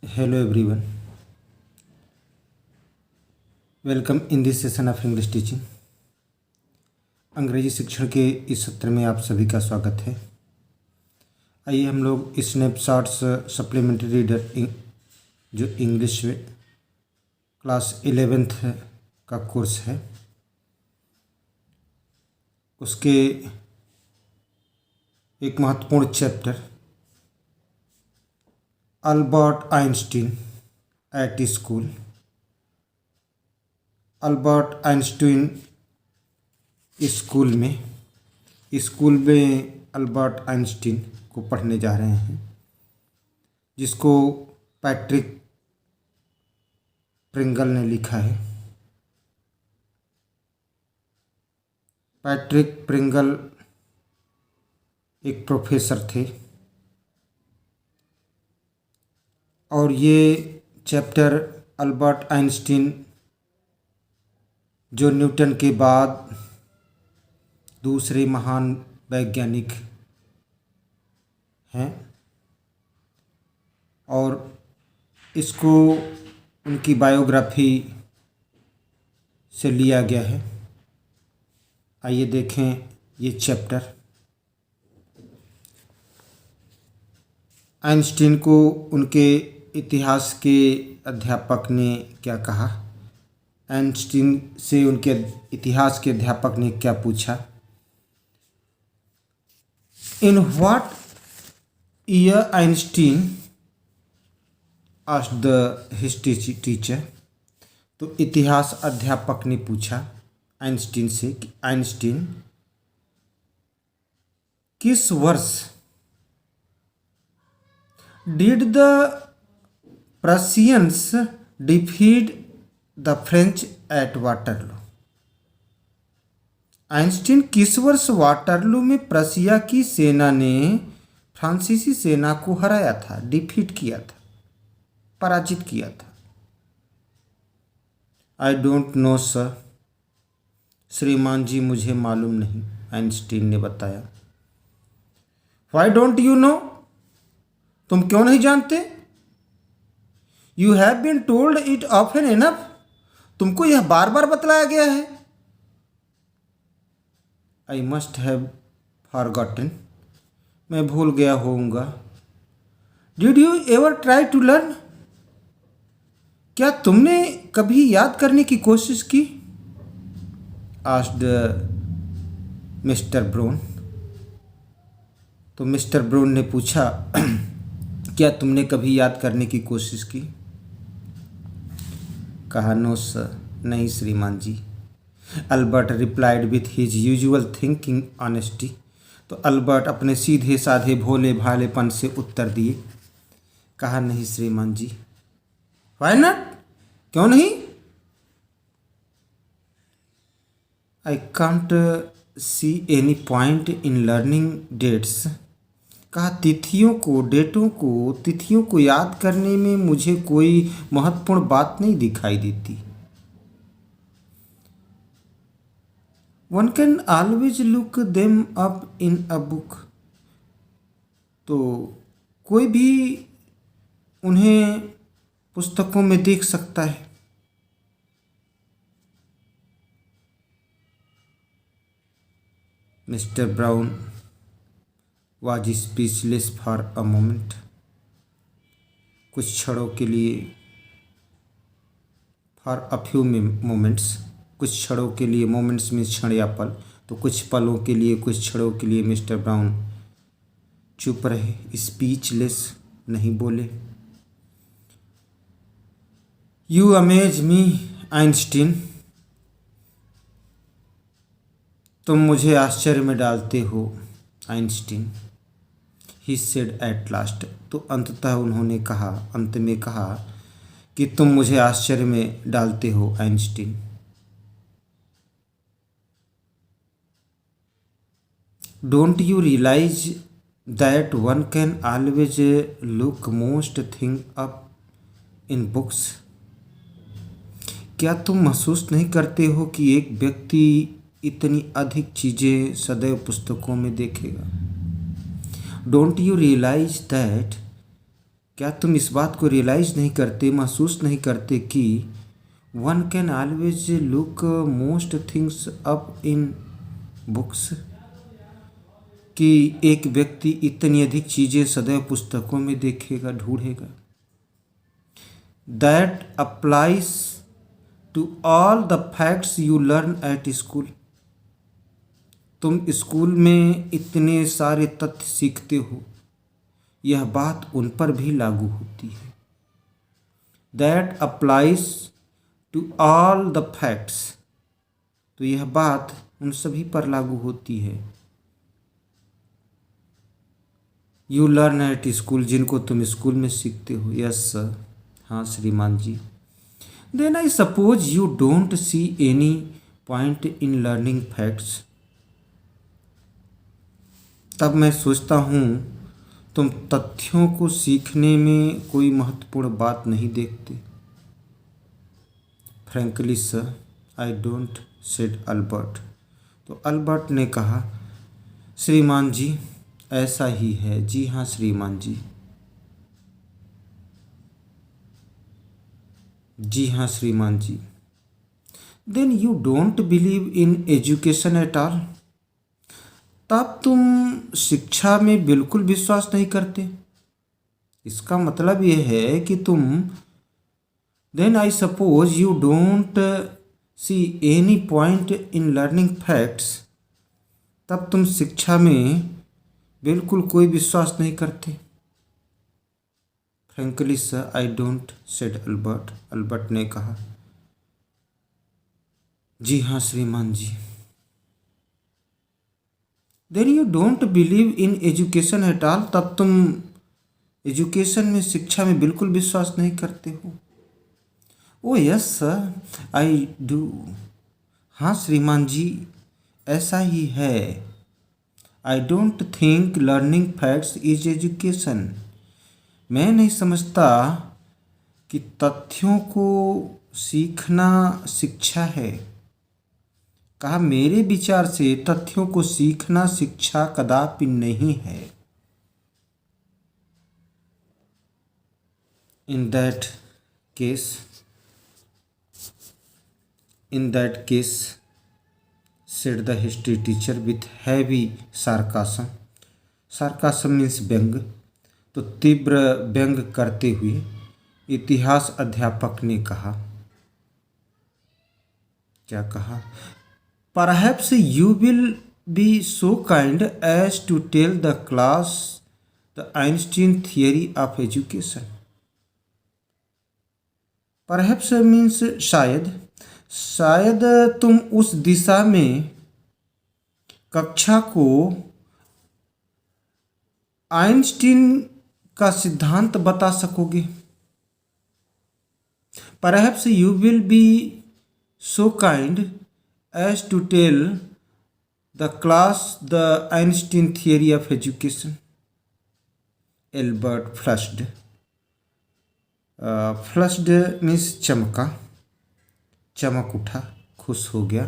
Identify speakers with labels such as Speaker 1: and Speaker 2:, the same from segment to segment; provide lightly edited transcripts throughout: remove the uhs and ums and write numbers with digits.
Speaker 1: Hello everyone. Welcome in this session of English teaching. अंग्रेजी शिक्षण के इस सत्र में आप सभी का स्वागत है। आइए हम लोग स्नैपशॉट्स सप्लीमेंट्री रीडर जो इंग्लिश क्लास 11th का कोर्स है उसके एक महत्वपूर्ण chapter Albert Einstein at school. Albert Einstein school में अल्बर्ट आइंस्टीन को पढ़ने जा रहे हैं, जिसको पैट्रिक प्रिंगल ने लिखा है। पैट्रिक प्रिंगल एक प्रोफेसर थे और ये चैप्टर अल्बर्ट आइंस्टीन जो न्यूटन के बाद दूसरे महान वैज्ञानिक हैं और इसको उनकी बायोग्राफी से लिया गया है। आइए देखें ये चैप्टर। आइंस्टीन को उनके इतिहास के अध्यापक ने क्या कहा, आइंस्टीन से उनके इतिहास के अध्यापक ने क्या पूछा। In what year Einstein asked the history teacher. तो इतिहास अध्यापक ने पूछा आइंस्टीन से कि आइंस्टीन किस वर्ष did the Prussians defeat the French eight Waterloo. Einstein किस वर्ष वाटरलू में प्रशिया की सेना ने फ्रांसीसी सेना को हराया था, डिफीट किया था, पराजित किया था। I don't know sir. श्रीमान जी मुझे मालूम नहीं, आइंस्टीन ने बताया। Why don't you know. तुम क्यों नहीं जानते। You have been told it often enough. तुमको यह बार बार बतलाया गया है। I must have forgotten. मैं भूल गया होऊंगा। Did you ever try to learn. क्या तुमने कभी याद करने की कोशिश की। Asked mister Brown. तो मिस्टर ब्राउन ने पूछा क्या तुमने कभी याद करने की कोशिश की। कहा नो सर, नहीं श्रीमान जी। Albert replied with his usual thinking honesty. तो अल्बर्ट अपने सीधे साधे भोले भालेपन से उत्तर दिए। कहा नहीं श्रीमान जी। Why not. क्यों नहीं। I can't see any point in learning dates. कहा तिथियों को याद करने में मुझे कोई महत्वपूर्ण बात नहीं दिखाई देती। One can always look them up in a book. तो कोई भी उन्हें पुस्तकों में देख सकता है। Mister brown was speechless for a moment। कुछ क्षणों के लिए, for a few moments, कुछ क्षणों के लिए, मोमेंट्स में क्षण या पल, तो कुछ पलों के लिए, कुछ क्षणों के लिए मिस्टर ब्राउन चुप रहे, स्पीचलेस, नहीं बोले। You amaze me Einstein. तुम मुझे आश्चर्य में डालते हो Einstein. He said at last. तो अंततः उन्होंने कहा, अंत में कहा कि तुम मुझे आश्चर्य में डालते हो Einstein. Don't you realise that one can always look most thing up in books. क्या तुम महसूस नहीं करते हो कि एक व्यक्ति इतनी अधिक चीज़ें सदैव पुस्तकों में देखेगा। डोंट यू रियलाइज दैट क्या तुम इस बात को रियलाइज नहीं करते, महसूस नहीं करते कि one can always look most things up in books, कि एक व्यक्ति इतनी अधिक चीज़ें सदैव पुस्तकों में देखेगा, ढूंढेगा। That applies to all the facts you learn at school. तुम स्कूल में इतने सारे तथ्य सीखते हो, यह बात उन पर भी लागू होती है। That applies to all the facts, तो यह बात उन सभी पर लागू होती है। यू लर्न एट स्कूल, जिनको तुम स्कूल में सीखते हो। यस सर, हाँ श्रीमान जी। Then I suppose you don't see any point in learning facts. तब मैं सोचता हूँ तुम तथ्यों को सीखने में कोई महत्वपूर्ण बात नहीं देखते। Frankly sir I don't, said Albert. तो अल्बर्ट ने कहा, श्रीमान जी ऐसा ही है। जी हाँ श्रीमान जी, जी हाँ श्रीमान जी। Then you don't believe in education at all. तब तुम शिक्षा में बिल्कुल विश्वास नहीं करते। इसका मतलब यह है कि तुम, then I suppose you don't see any point in learning facts. तब तुम शिक्षा में बिल्कुल कोई विश्वास नहीं करते। Frankly sir I don't, said Albert. Albert ने कहा, जी हाँ श्रीमान जी। Then you don't believe in education at all. तब तुम एजुकेशन में, शिक्षा में बिल्कुल विश्वास नहीं करते हो। ओ यस सर आई डू। हाँ श्रीमान जी ऐसा ही है। I don't think learning facts is education. मैं नहीं समझता कि तथ्यों को सीखना शिक्षा है। कहा, मेरे विचार से तथ्यों को सीखना शिक्षा कदापि नहीं है। In that case said the history teacher with heavy sarcasm. sarcasm means व्यंग। तो तीव्र व्यंग करते हुए इतिहास अध्यापक ने कहा, क्या कहा? Perhaps you will be so kind as to tell the class the Einstein theory of education. Perhaps means शायद। शायद तुम उस दिशा में कक्षा को आइंस्टीन का सिद्धांत बता सकोगे। Perhaps you will be so kind as to tell the class the Einstein theory of education. Albert flushed. Flushed means चमका, चमक उठा, खुश हो गया।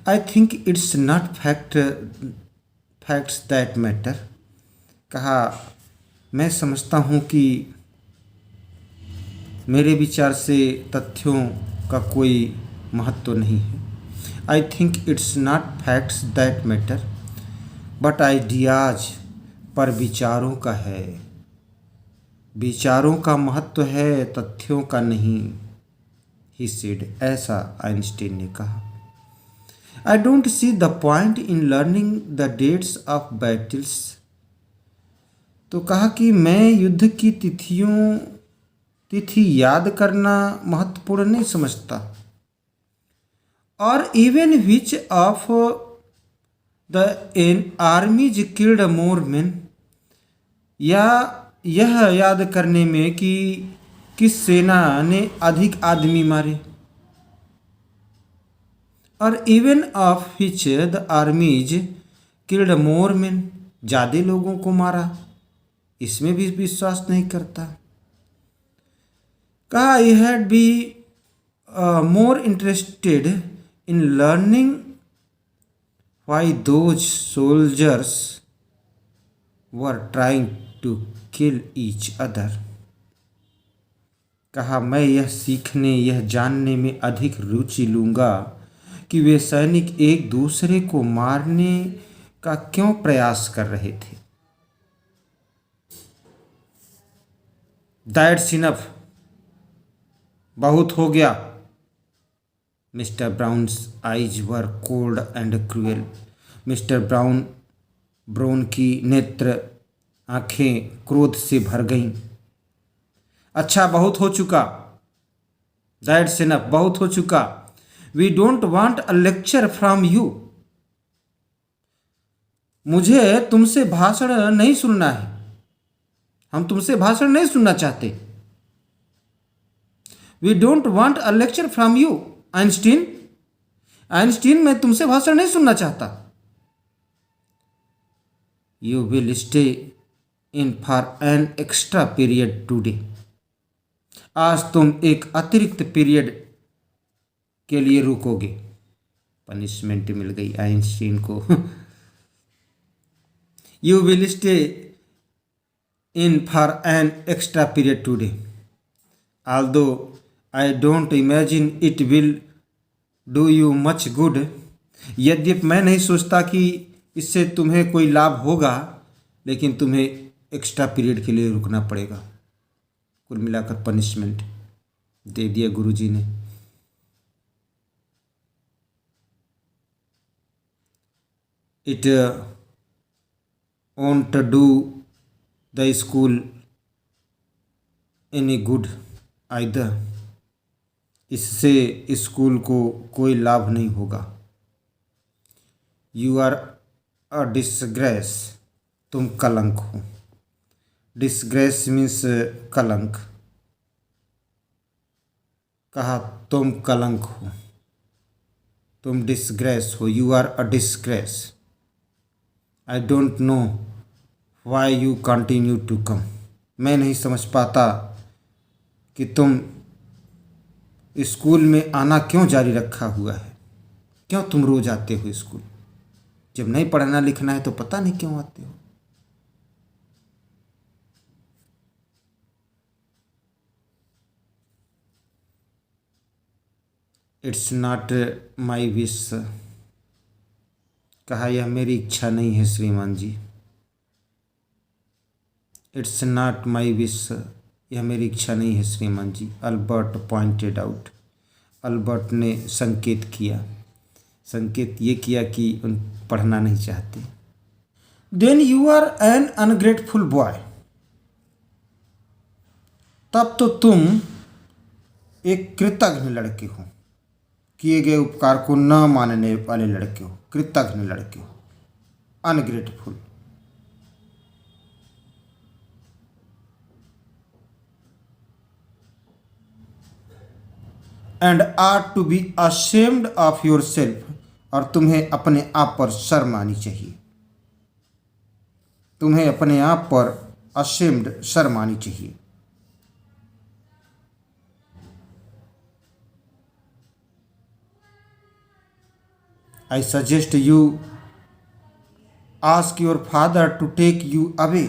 Speaker 1: I think it's not facts that matter. कहा, मैं समझता हूँ कि मेरे विचार से तथ्यों का कोई महत्व नहीं है। I think it's not facts that matter but ideas, पर विचारों का है। विचारों का महत्व है, तथ्यों का नहीं। ही सेड, ऐसा आइंस्टीन ने कहा। I don't see the point in learning the dates of battles. तो कहा कि मैं युद्ध की तिथि याद करना महत्वपूर्ण नहीं समझता। और even which of the armies killed more man, या यह याद करने में कि किस सेना ने अधिक आदमी मारे। और even of which the armies killed more man, ज़्यादा लोगों को मारा, इसमें भी विश्वास नहीं करता। कहा, I had be more interested in learning why those soldiers were trying to kill each other. कहा, मैं यह सीखने, यह जानने में अधिक रुचि लूँगा कि वे सैनिक एक दूसरे को मारने का क्यों प्रयास कर रहे थे। दैट्स इनफ, बहुत हो गया। Mister Brown's eyes were cold and cruel. Mister Brown की नेत्र आंखें क्रोध से भर गईं। अच्छा, बहुत हो चुका। दैट्स इनफ, बहुत हो चुका। We don't want a lecture from you. मुझे तुमसे भाषण नहीं सुनना है। हम तुमसे भाषण नहीं सुनना चाहते। We don't want a lecture from you Einstein. Einstein, मैं तुमसे भाषण नहीं सुनना चाहता। You will stay in for an extra period today. आज तुम एक अतिरिक्त पीरियड के लिए रुकोगे। पनिशमेंट मिल गई आइंस्टीन को। You will stay in for an extra period today, although I don't imagine it will do you much good. यद्यपि मैं नहीं सोचता कि इससे तुम्हें कोई लाभ होगा, लेकिन तुम्हें एक्स्ट्रा पीरियड के लिए रुकना पड़ेगा। कुल मिलाकर पनिशमेंट दे दिया गुरुजी ने। It won't do the school any good either. इससे स्कूल को कोई लाभ नहीं होगा। You are a disgrace. तुम कलंक हो। डिसग्रेस मीन्स कलंक। कहा, तुम कलंक हो, तुम डिसग्रेस हो। You are a disgrace. I don't know why you continue to come. मैं नहीं समझ पाता कि तुम स्कूल में आना क्यों जारी रखा हुआ है। क्यों तुम रोज आते हो स्कूल? जब नहीं पढ़ना लिखना है तो पता नहीं क्यों आते हो। It's not my wish. कहा, यह मेरी इच्छा नहीं है श्रीमान जी। इट्स नॉट माई विश, यह मेरी इच्छा नहीं है श्रीमान जी। Albert pointed out. अल्बर्ट ने संकेत किया। संकेत ये किया कि उन पढ़ना नहीं चाहते। Then you are an ungrateful boy. तब तो तुम एक कृतघ्न लड़के हो। किए गए उपकार को न मानने वाले लड़के हो, कृतघ्न लड़के हो, ungrateful. And are to be ashamed of yourself. और तुम्हें अपने आप पर शर्म आनी चाहिए। तुम्हें अपने आप पर अशेम्ड, शर्म आनी चाहिए। I suggest you ask your father to take you away.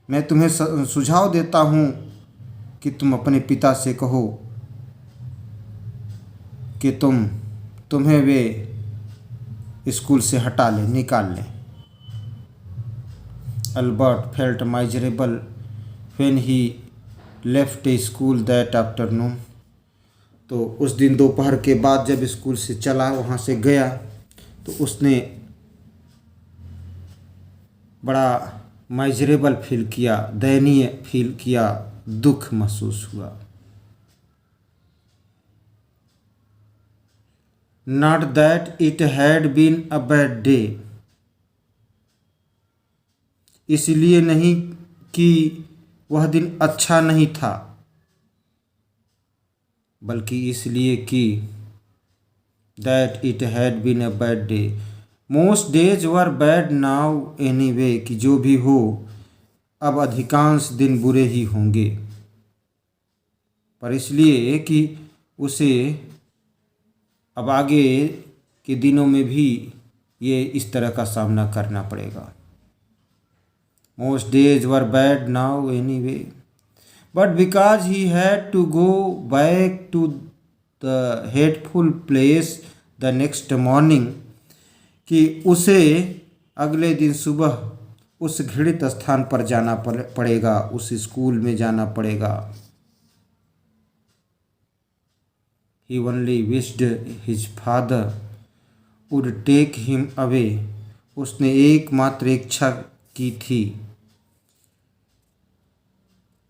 Speaker 1: मैं तुम्हें सुझाव देता हूँ कि तुम अपने पिता से कहो कि तुम्हें वे स्कूल से हटा लें, निकाल लें। Albert felt miserable when he left school that afternoon. तो उस दिन दोपहर के बाद जब स्कूल से चला, वहाँ से गया, तो उसने बड़ा माइजरेबल फील किया, दयनीय फील किया, दुख महसूस हुआ। Not that it had been a bad day. इसलिए नहीं कि वह दिन अच्छा नहीं था, बल्कि इसलिए कि that it had been a bad day. Most days were bad now anyway. कि जो भी हो, अब अधिकांश दिन बुरे ही होंगे, पर इसलिए कि उसे अब आगे के दिनों में भी ये इस तरह का सामना करना पड़ेगा। Most days were bad now anyway. But because he had to go back to the hateful place the next morning, कि उसे अगले दिन सुबह उस घृणित स्थान पर जाना पड़ेगा, उस स्कूल में जाना पड़ेगा. He only wished his father would take him away. उसने एकमात्र इच्छा की थी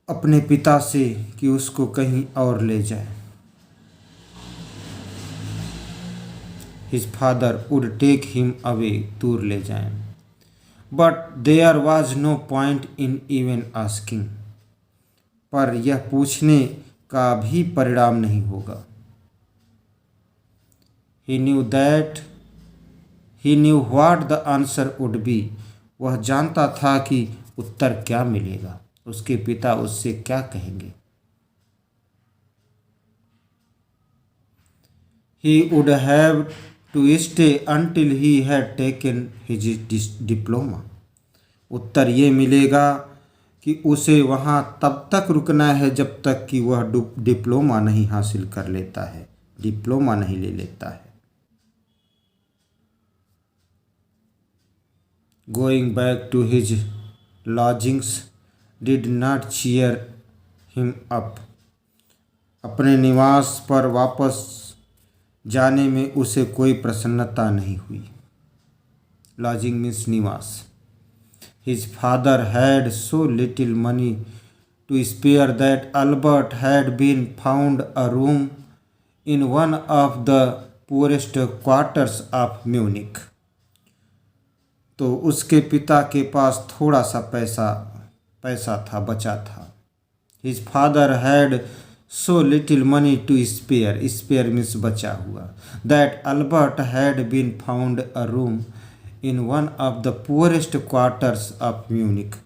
Speaker 1: अपने पिता से कि उसको कहीं और ले जाए. His father would take him away, दूर ले जाए. But there was no point in even asking. पर यह पूछने का भी परिणाम नहीं होगा. He knew what the answer would be. वह जानता था कि उत्तर क्या मिलेगा, उसके पिता उससे क्या कहेंगे. He would have to stay until he had taken his diploma. उत्तर ये मिलेगा कि उसे वहाँ तब तक रुकना है जब तक कि वह डिप्लोमा नहीं हासिल कर लेता है, डिप्लोमा नहीं ले लेता है. Going back to his lodgings did not cheer him up. अपने निवास पर वापस जाने में उसे कोई प्रसन्नता नहीं हुई. Lodging means निवास. His father had so little money to spare that Albert had been found a room in one of the poorest quarters of Munich. तो उसके पिता के पास थोड़ा सा पैसा था, बचा था. His father had so little money to spare means बचा हुआ, that Albert had been found a room in one of the poorest quarters of Munich.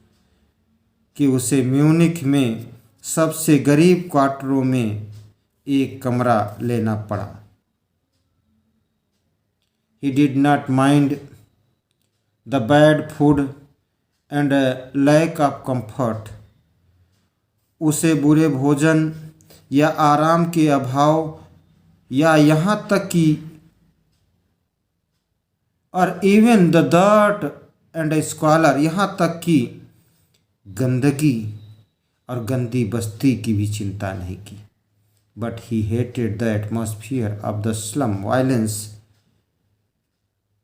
Speaker 1: कि उसे म्यूनिख में सबसे गरीब क्वार्टरों में एक कमरा लेना पड़ा. He did not mind the bad food and a lack of comfort. उसे बुरे भोजन या आराम के अभाव या यहाँ तक कि और इवन द डर्ट एंड स्क्वालर, यहाँ तक कि गंदगी और गंदी बस्ती की भी चिंता नहीं की. But he hated the atmosphere of the slum violence.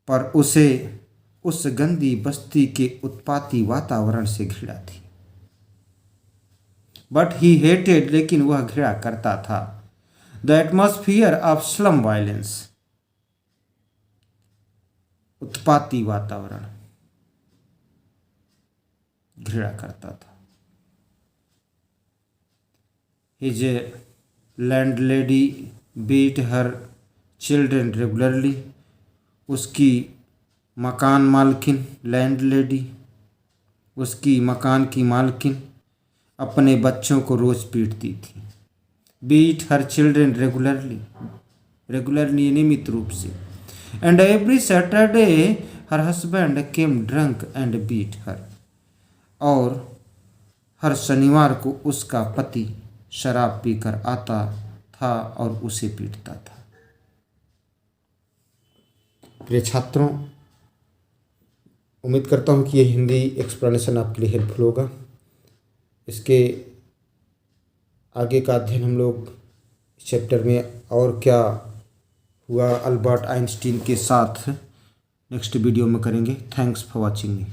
Speaker 1: पर उसे उस गंदी बस्ती के उत्पाती वातावरण से घृणा थी. बट ही हेटेड, लेकिन वह घृणा करता था, the atmosphere of slum violence, उत्पाती वातावरण घृणा करता था. His landlady beat her children regularly. उसकी मकान मालकिन, लैंडलेडी उसकी मकान की मालकिन, अपने बच्चों को रोज पीटती थी. बीट हर चिल्ड्रन रेगुलरली नियमित रूप से. And every Saturday her husband came drunk and beat her. और हर शनिवार को उसका पति शराब पीकर आता था और उसे पीटता था. प्रिय छात्रों, उम्मीद करता हूँ कि ये हिंदी एक्सप्लेनेशन आपके लिए हेल्पफुल होगा. इसके आगे का अध्ययन हम लोग इस चैप्टर में और क्या हुआ अल्बर्ट आइंस्टीन के साथ नेक्स्ट वीडियो में करेंगे. Thanks for watching me.